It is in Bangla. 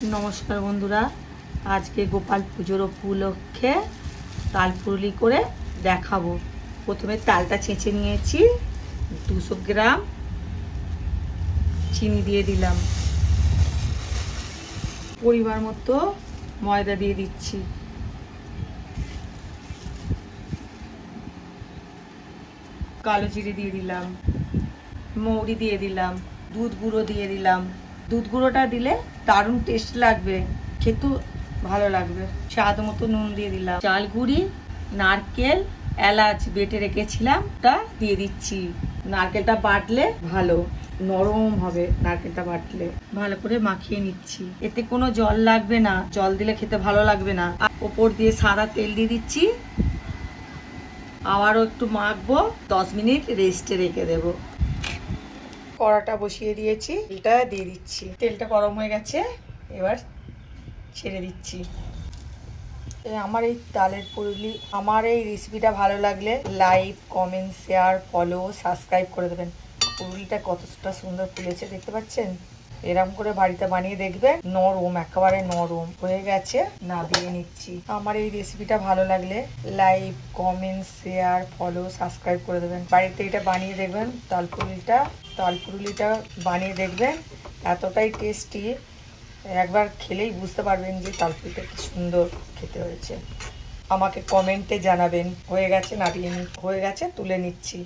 नमस्कार बंधुरा आज के गोपाल पुजोर उपलक्षे ताल पुरुली करे देखाबो। प्रथमे तालटा छेंचे निয়েছি 200 ग्राम चीनी दिए दिलाम, परिमाण मतो मयदा दिए दिচ্ছি, कालो जिरे दिए दिलाम, मौरी दिए दिलाम, दूध गुঁড়ো दिए दिलाम। दूध गुঁড়োটা দিলে দারুণ টেস্ট লাগবে, খেতে ভালো লাগবে। স্বাদ মতো নুন দিয়ে দিলাম, চাল গুঁড়ি, নারকেল, এলাচ বেটে রেখেছিলাম তা দিয়ে দিচ্ছি। নারকেলটা বাটলে ভালো নরম হবে, নারকেলটা বাটলে ভালো করে মাখিয়ে নিচ্ছি। এতে কোনো জল লাগবে না, জল দিলে খেতে ভালো লাগবে না। ওপর দিয়ে সাদা তেল দিয়ে দিচ্ছি, আবারও একটু মাখবো, 10 মিনিট রেস্টে রেখে দেবো। কড়াটা বসিয়ে দিয়েছি, তেলটা দিয়ে দিচ্ছি। তেলটা গরম হয়ে গেছে, এবার ছেড়ে দিচ্ছি। আমার এই তালের পুরুলি, আমার এই রেসিপিটা ভালো লাগলে like, comment, share, follow, subscribe করে দেবেন। পুরুলিটা কতটা সুন্দর ফুলেছে দেখতে পাচ্ছেন। এরকম করে বাড়িতে বানিয়ে দেখবে, নরম, একেবারে নরম হয়ে গেছে। নামিয়ে নিচ্ছি। আমার এই রেসিপিটা ভালো লাগলে like, comment, share, follow, subscribe করে দেবেন। বাড়িতে এটা বানিয়ে দেখবেন, তাল পুরুলিটা বানিয়ে দেখবেন, এতটাই টেস্টি। একবার খেলেই বুঝতে পারবেন যে তাল পুরুলিটা কি সুন্দর খেতে হয়েছে। আমাকে কমেন্টে জানাবেন। হয়ে গেছে, নামিয়ে হয়ে গেছে, তুলে নিচ্ছি।